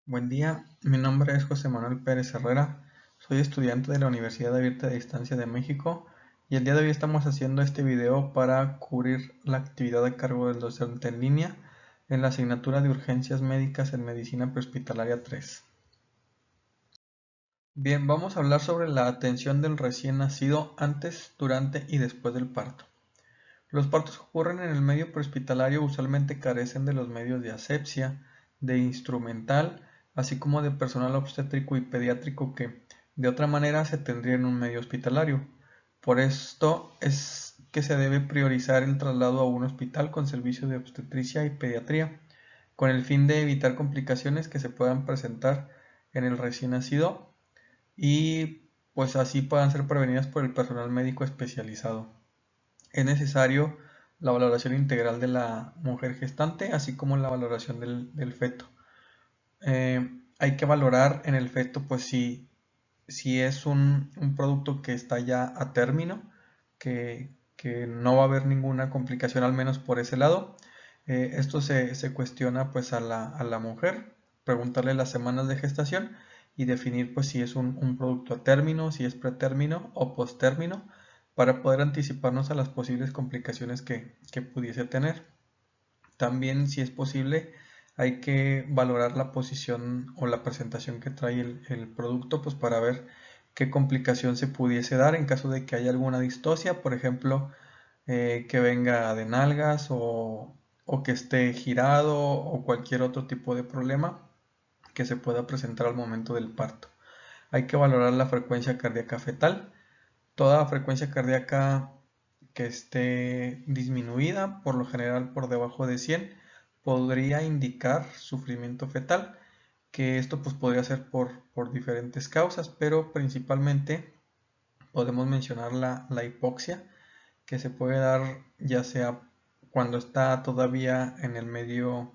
Buen día, mi nombre es José Manuel Pérez Herrera, soy estudiante de la Universidad Abierta de Distancia de México y el día de hoy estamos haciendo este video para cubrir la actividad a cargo del docente en línea en la asignatura de Urgencias Médicas en Medicina Prehospitalaria 3. Bien, vamos a hablar sobre la atención del recién nacido antes, durante y después del parto. Los partos que ocurren en el medio prehospitalario usualmente carecen de los medios de asepsia, de instrumental, así como de personal obstétrico y pediátrico que de otra manera se tendría en un medio hospitalario. Por esto es que se debe priorizar el traslado a un hospital con servicio de obstetricia y pediatría, con el fin de evitar complicaciones que se puedan presentar en el recién nacido y pues así puedan ser prevenidas por el personal médico especializado. Es necesario la valoración integral de la mujer gestante, así como la valoración del feto. Hay que valorar en el feto, pues si es un producto que está ya a término, que no va a haber ninguna complicación, al menos por ese lado. Esto se cuestiona pues a la mujer, preguntarle las semanas de gestación y definir pues si es un producto a término, si es pretérmino o posttérmino, para poder anticiparnos a las posibles complicaciones que pudiese tener. También, si es posible, hay que valorar la posición o la presentación que trae el producto, pues para ver qué complicación se pudiese dar en caso de que haya alguna distosia, por ejemplo, que venga de nalgas o que esté girado o cualquier otro tipo de problema que se pueda presentar al momento del parto. Hay que valorar la frecuencia cardíaca fetal. Toda frecuencia cardíaca que esté disminuida, por lo general por debajo de 100, podría indicar sufrimiento fetal, que esto pues podría ser por diferentes causas, pero principalmente podemos mencionar la hipoxia, que se puede dar ya sea cuando está todavía en el medio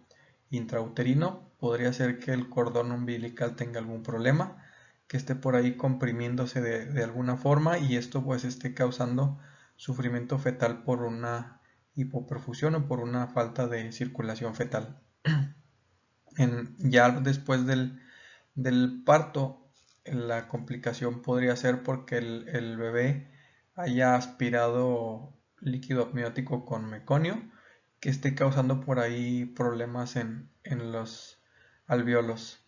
intrauterino, podría ser que el cordón umbilical tenga algún problema, que esté por ahí comprimiéndose de alguna forma y esto pues esté causando sufrimiento fetal por una hipoperfusión o por una falta de circulación fetal. Ya después del parto, la complicación podría ser porque el bebé haya aspirado líquido amniótico con meconio, que esté causando por ahí problemas en los alvéolos.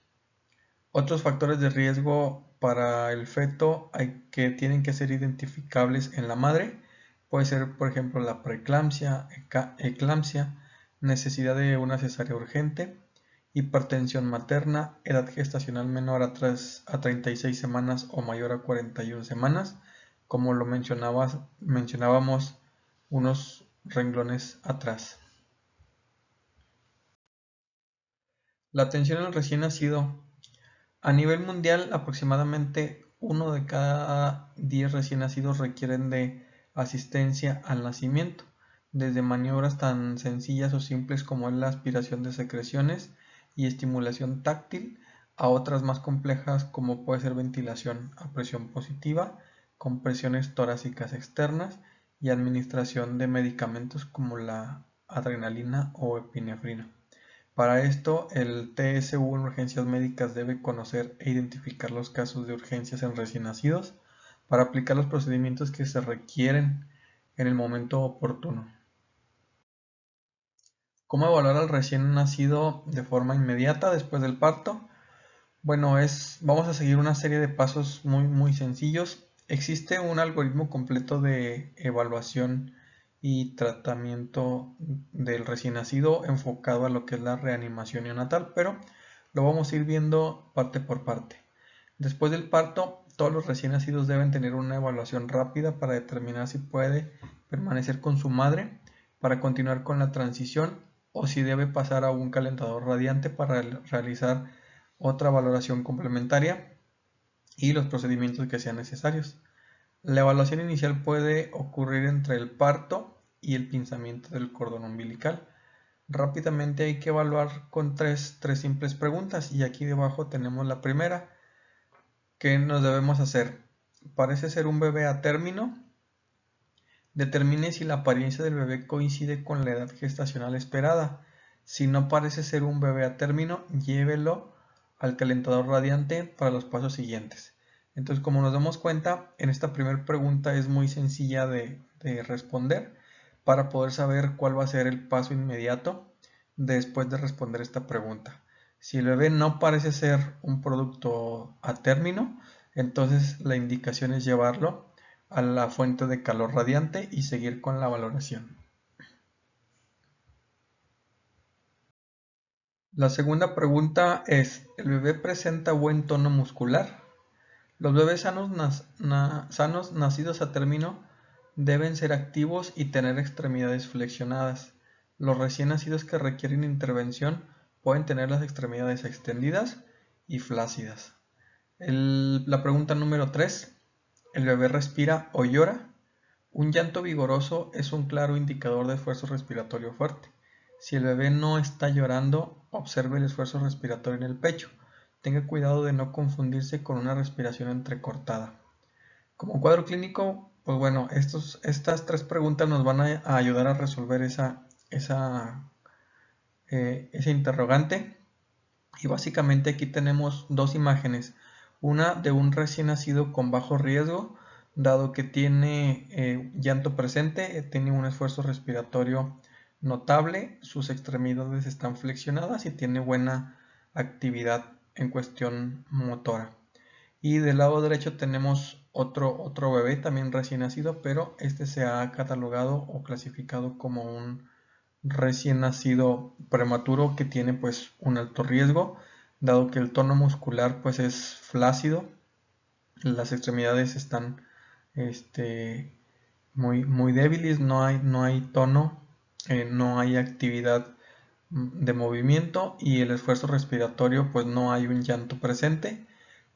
Otros factores de riesgo para el feto que tienen que ser identificables en la madre. Puede ser, por ejemplo, la preeclampsia, eclampsia, necesidad de una cesárea urgente, hipertensión materna, edad gestacional menor a 36 semanas o mayor a 41 semanas, como lo mencionábamos unos renglones atrás. La atención al recién nacido. A nivel mundial, aproximadamente 1 de cada 10 recién nacidos requieren de asistencia al nacimiento, desde maniobras tan sencillas o simples como es la aspiración de secreciones y estimulación táctil, a otras más complejas como puede ser ventilación a presión positiva, compresiones torácicas externas y administración de medicamentos como la adrenalina o epinefrina. Para esto, el TSU en urgencias médicas debe conocer e identificar los casos de urgencias en recién nacidos para aplicar los procedimientos que se requieren en el momento oportuno. ¿Cómo evaluar al recién nacido de forma inmediata después del parto? Bueno, vamos a seguir una serie de pasos muy sencillos. Existe un algoritmo completo de evaluación y tratamiento del recién nacido enfocado a lo que es la reanimación neonatal, pero lo vamos a ir viendo parte por parte. Después del parto, todos los recién nacidos deben tener una evaluación rápida para determinar si puede permanecer con su madre para continuar con la transición o si debe pasar a un calentador radiante para realizar otra valoración complementaria y los procedimientos que sean necesarios. La evaluación inicial puede ocurrir entre el parto y el pinzamiento del cordón umbilical. Rápidamente hay que evaluar con tres simples preguntas y aquí debajo tenemos la primera. ¿Qué nos debemos hacer? ¿Parece ser un bebé a término? Determine si la apariencia del bebé coincide con la edad gestacional esperada. Si no parece ser un bebé a término, llévelo al calentador radiante para los pasos siguientes. Entonces, como nos damos cuenta, en esta primera pregunta es muy sencilla de responder para poder saber cuál va a ser el paso inmediato después de responder esta pregunta. Si el bebé no parece ser un producto a término, entonces la indicación es llevarlo a la fuente de calor radiante y seguir con la valoración. La segunda pregunta es, ¿el bebé presenta buen tono muscular? Los bebés sanos nacidos a término deben ser activos y tener extremidades flexionadas. Los recién nacidos que requieren intervención pueden tener las extremidades extendidas y flácidas. La pregunta número 3. ¿El bebé respira o llora? Un llanto vigoroso es un claro indicador de esfuerzo respiratorio fuerte. Si el bebé no está llorando, observe el esfuerzo respiratorio en el pecho. Tenga cuidado de no confundirse con una respiración entrecortada. Como cuadro clínico, pues bueno, estas tres preguntas nos van a ayudar a resolver ese interrogante. Y básicamente aquí tenemos dos imágenes. Una de un recién nacido con bajo riesgo, dado que tiene llanto presente, tiene un esfuerzo respiratorio notable, sus extremidades están flexionadas y tiene buena actividad en cuestión motora. Y del lado derecho tenemos otro bebé también recién nacido, pero este se ha catalogado o clasificado como un recién nacido prematuro que tiene pues un alto riesgo, dado que el tono muscular pues es flácido, las extremidades están muy débiles, no hay tono, no hay actividad de movimiento y el esfuerzo respiratorio pues no hay un llanto presente.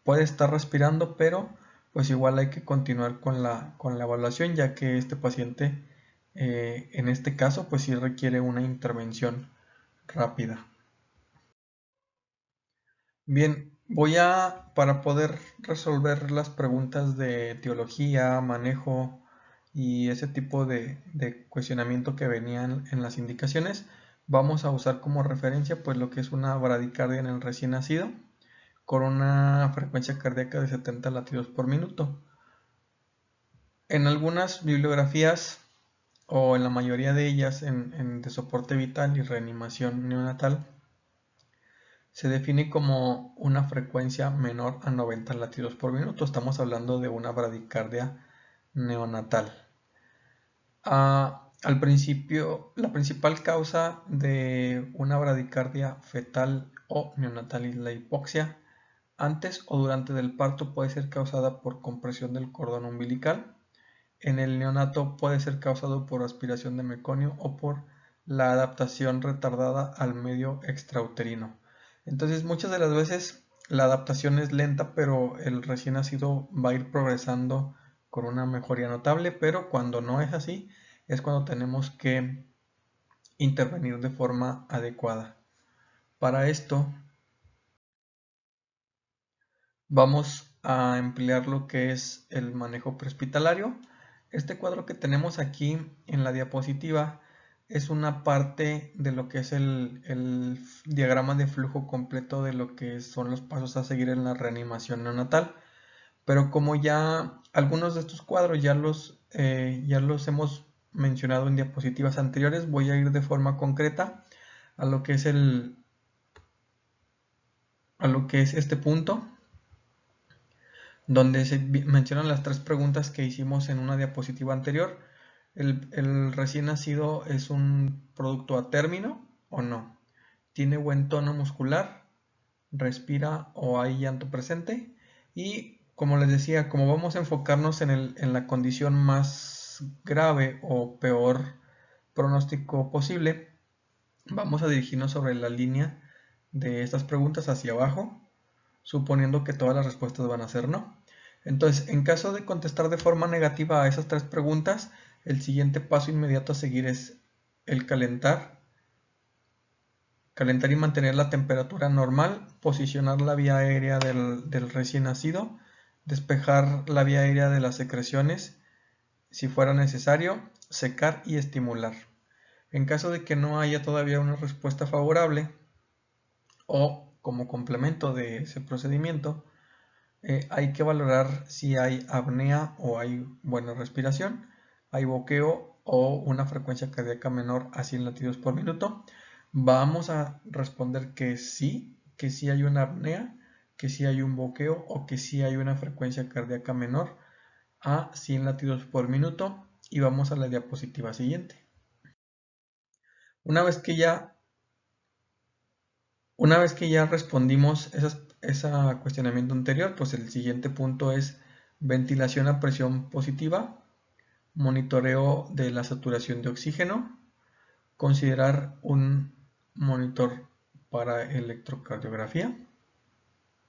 Puede estar respirando, pero pues igual hay que continuar con la evaluación, ya que este paciente en este caso pues sí requiere una intervención rápida. Bien, para poder resolver las preguntas de etiología, manejo y ese tipo de cuestionamiento que venían en las indicaciones, vamos a usar como referencia pues lo que es una bradicardia en el recién nacido con una frecuencia cardíaca de 70 latidos por minuto. En algunas bibliografías o en la mayoría de ellas de soporte vital y reanimación neonatal se define como una frecuencia menor a 90 latidos por minuto. Estamos hablando de una bradicardia neonatal. Al principio, la principal causa de una bradicardia fetal o neonatal es la hipoxia. Antes o durante el parto puede ser causada por compresión del cordón umbilical. En el neonato puede ser causado por aspiración de meconio o por la adaptación retardada al medio extrauterino. Entonces muchas de las veces la adaptación es lenta, pero el recién nacido va a ir progresando con una mejoría notable, pero cuando no es así es cuando tenemos que intervenir de forma adecuada. Para esto vamos a emplear lo que es el manejo prehospitalario. Este cuadro que tenemos aquí en la diapositiva es una parte de lo que es el diagrama de flujo completo de lo que son los pasos a seguir en la reanimación neonatal. Pero como ya algunos de estos cuadros ya los hemos mencionado en diapositivas anteriores, voy a ir de forma concreta a lo que es este punto, donde se mencionan las tres preguntas que hicimos en una diapositiva anterior. ¿El recién nacido es un producto a término o no? ¿Tiene buen tono muscular? ¿Respira o hay llanto presente? Y como les decía, como vamos a enfocarnos en la condición más grave o peor pronóstico posible, vamos a dirigirnos sobre la línea de estas preguntas hacia abajo, suponiendo que todas las respuestas van a ser no. Entonces, en caso de contestar de forma negativa a esas tres preguntas, el siguiente paso inmediato a seguir es el calentar y mantener la temperatura normal, posicionar la vía aérea del recién nacido, despejar la vía aérea de las secreciones si fuera necesario, secar y estimular. En caso de que no haya todavía una respuesta favorable o como complemento de ese procedimiento, hay que valorar si hay apnea o hay buena respiración, hay boqueo o una frecuencia cardíaca menor a 100 latidos por minuto. Vamos a responder que sí hay una apnea, que sí hay un boqueo o que sí hay una frecuencia cardíaca menor a 100 latidos por minuto, y vamos a la diapositiva siguiente. Una vez que ya respondimos ese cuestionamiento anterior, pues el siguiente punto es ventilación a presión positiva, monitoreo de la saturación de oxígeno, considerar un monitor para electrocardiografía.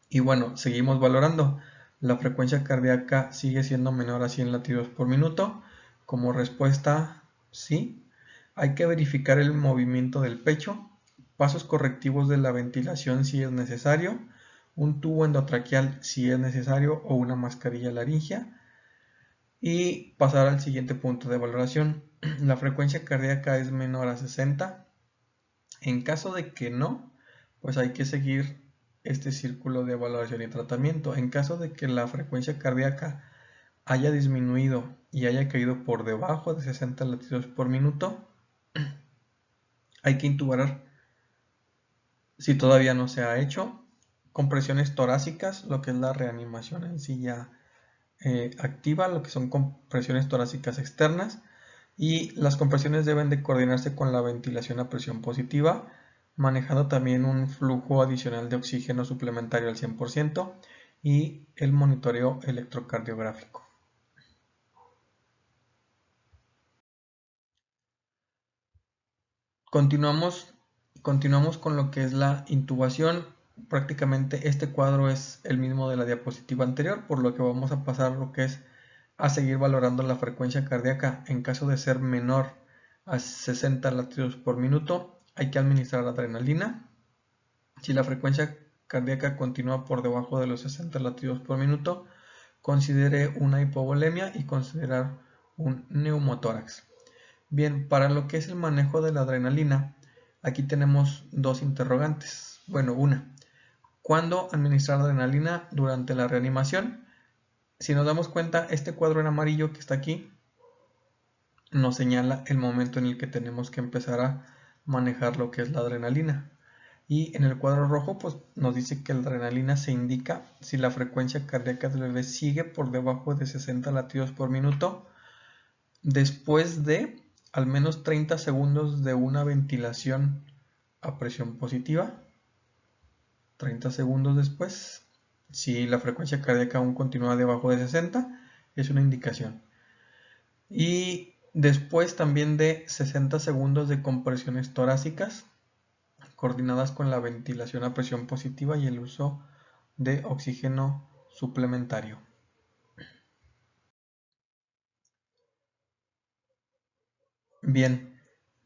Y bueno, seguimos valorando. La frecuencia cardíaca sigue siendo menor a 100 latidos por minuto. Como respuesta, sí. Hay que verificar el movimiento del pecho, pasos correctivos de la ventilación si es necesario, un tubo endotraqueal si es necesario o una mascarilla laringea. Y pasar al siguiente punto de valoración. La frecuencia cardíaca es menor a 60. En caso de que no, pues hay que seguir este círculo de evaluación y tratamiento. En caso de que la frecuencia cardíaca haya disminuido y haya caído por debajo de 60 latidos por minuto, hay que intubar si todavía no se ha hecho. Compresiones torácicas, lo que es la reanimación en silla activa, lo que son compresiones torácicas externas, y las compresiones deben de coordinarse con la ventilación a presión positiva, manejando también un flujo adicional de oxígeno suplementario al 100% y el monitoreo electrocardiográfico. Continuamos con lo que es la intubación. Prácticamente este cuadro es el mismo de la diapositiva anterior, por lo que vamos a pasar lo que es a seguir valorando la frecuencia cardíaca. En caso de ser menor a 60 latidos por minuto, hay que administrar adrenalina. Si la frecuencia cardíaca continúa por debajo de los 60 latidos por minuto, considere una hipovolemia y considerar un neumotórax. Bien, para lo que es el manejo de la adrenalina, aquí tenemos dos interrogantes. Bueno, una, ¿cuándo administrar adrenalina durante la reanimación? Si nos damos cuenta, este cuadro en amarillo que está aquí nos señala el momento en el que tenemos que empezar a manejar lo que es la adrenalina. Y en el cuadro rojo pues nos dice que la adrenalina se indica si la frecuencia cardíaca del bebé sigue por debajo de 60 latidos por minuto después de al menos 30 segundos de una ventilación a presión positiva. 30 segundos después, si la frecuencia cardíaca aún continúa debajo de 60, es una indicación. Y después también de 60 segundos de compresiones torácicas coordinadas con la ventilación a presión positiva y el uso de oxígeno suplementario. Bien,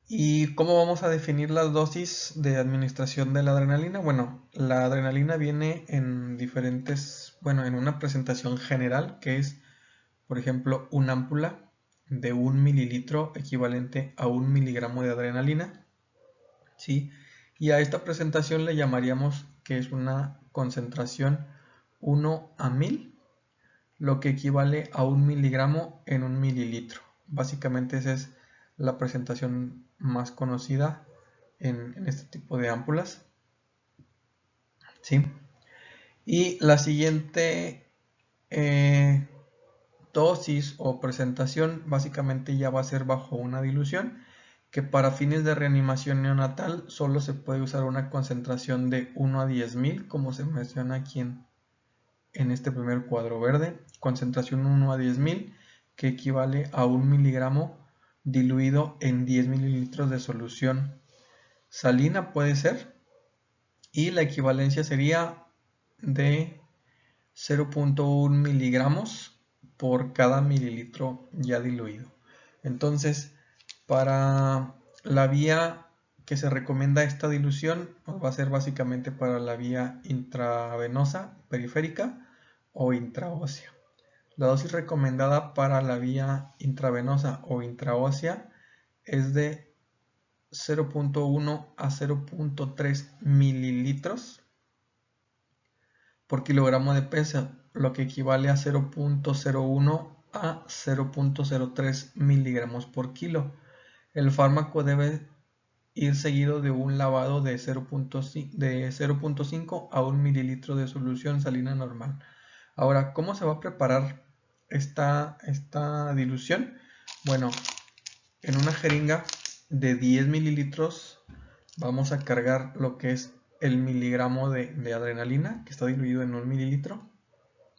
¿y cómo vamos a definir las dosis de administración de la adrenalina? Bueno, la adrenalina viene en en una presentación general que es, por ejemplo, una ámpula de 1 mililitro equivalente a 1 miligramo de adrenalina, ¿sí? Y a esta presentación le llamaríamos que es una concentración 1 a 1000, lo que equivale a 1 miligramo en 1 mililitro. Básicamente esa es la presentación más conocida en este tipo de ámpulas, ¿sí? Y la siguiente dosis o presentación básicamente ya va a ser bajo una dilución, que para fines de reanimación neonatal solo se puede usar una concentración de 1 a 10.000, como se menciona aquí en este primer cuadro verde, concentración 1 a 10.000, que equivale a 1 miligramo diluido en 10 mililitros de solución salina, puede ser, y la equivalencia sería de 0.1 miligramos por cada mililitro ya diluido. Entonces, para la vía que se recomienda esta dilución, pues va a ser básicamente para la vía intravenosa periférica o intraósea. La dosis recomendada para la vía intravenosa o intraósea es de 0.1 a 0.3 mililitros por kilogramo de peso, lo que equivale a 0.01 a 0.03 miligramos por kilo. El fármaco debe ir seguido de un lavado de 0.5 a 1 mililitro de solución salina normal. Ahora, ¿cómo se va a preparar esta dilución? Bueno, en una jeringa de 10 mililitros vamos a cargar lo que es el miligramo de adrenalina, que está diluido en 1 mililitro.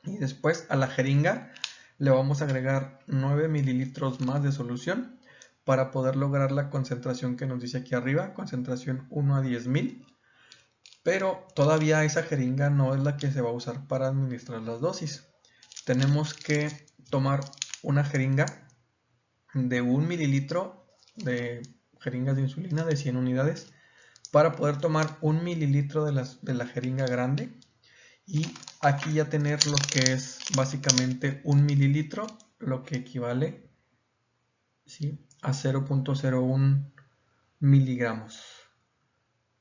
Y después a la jeringa le vamos a agregar 9 mililitros más de solución para poder lograr la concentración que nos dice aquí arriba, concentración 1 a 10.000. Pero todavía esa jeringa no es la que se va a usar para administrar las dosis. Tenemos que tomar una jeringa de 1 mililitro de jeringas de insulina de 100 unidades para poder tomar 1 mililitro de la jeringa grande, y aquí ya tener lo que es básicamente 1 mililitro, lo que equivale, ¿sí?, a 0.01 miligramos,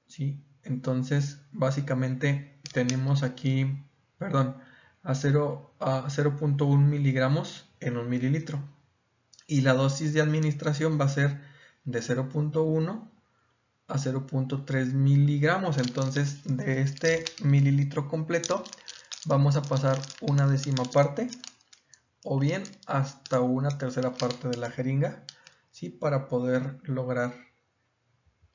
¿sí? Entonces básicamente tenemos aquí, perdón, a 0.1 miligramos en 1 mililitro, y la dosis de administración va a ser de 0.1 a 0.3 miligramos. Entonces de este mililitro completo vamos a pasar una décima parte o bien hasta una tercera parte de la jeringa, ¿sí?, para poder lograr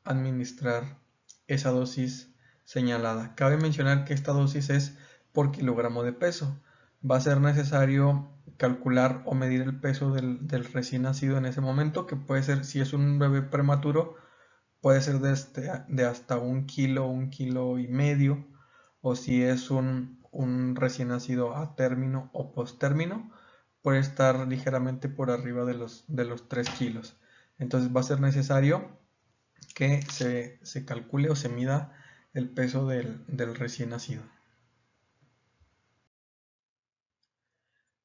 administrar esa dosis señalada. Cabe mencionar que esta dosis es por kilogramo de peso. Va a ser necesario calcular o medir el peso del recién nacido en ese momento, que puede ser, si es un bebé prematuro, puede ser de hasta 1 kilo y medio, o si es un recién nacido a término o post-término, puede estar ligeramente por arriba de los 3 kilos. Entonces va a ser necesario que se calcule o se mida el peso del recién nacido.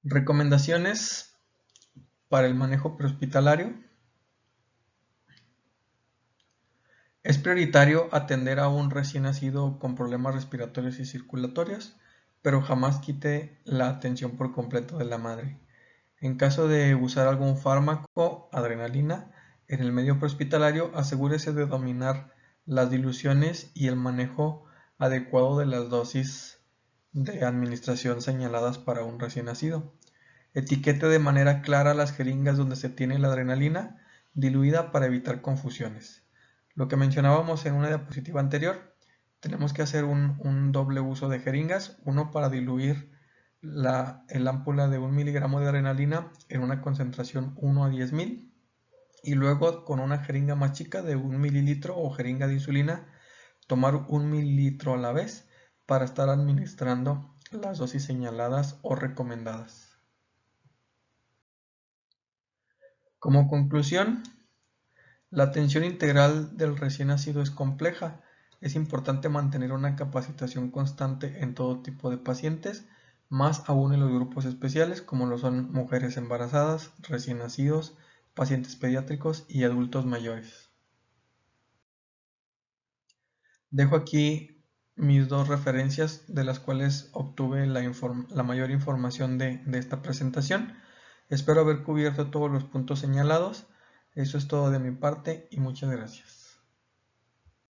Recomendaciones para el manejo prehospitalario. Es prioritario atender a un recién nacido con problemas respiratorios y circulatorios, pero jamás quite la atención por completo de la madre. En caso de usar algún fármaco, adrenalina, en el medio prehospitalario, asegúrese de dominar las diluciones y el manejo adecuado de las dosis de administración señaladas para un recién nacido. Etiquete de manera clara las jeringas donde se tiene la adrenalina diluida para evitar confusiones. Lo que mencionábamos en una diapositiva anterior, tenemos que hacer un doble uso de jeringas, uno para diluir el ámpula de 1 miligramo de adrenalina en una concentración 1 a 10.000, y luego con una jeringa más chica de 1 mililitro o jeringa de insulina, tomar 1 mililitro a la vez para estar administrando las dosis señaladas o recomendadas. Como conclusión, la atención integral del recién nacido es compleja. Es importante mantener una capacitación constante en todo tipo de pacientes, más aún en los grupos especiales como lo son mujeres embarazadas, recién nacidos, pacientes pediátricos y adultos mayores. Dejo aquí mis dos referencias de las cuales obtuve la mayor información de esta presentación. Espero haber cubierto todos los puntos señalados. Eso es todo de mi parte y muchas gracias.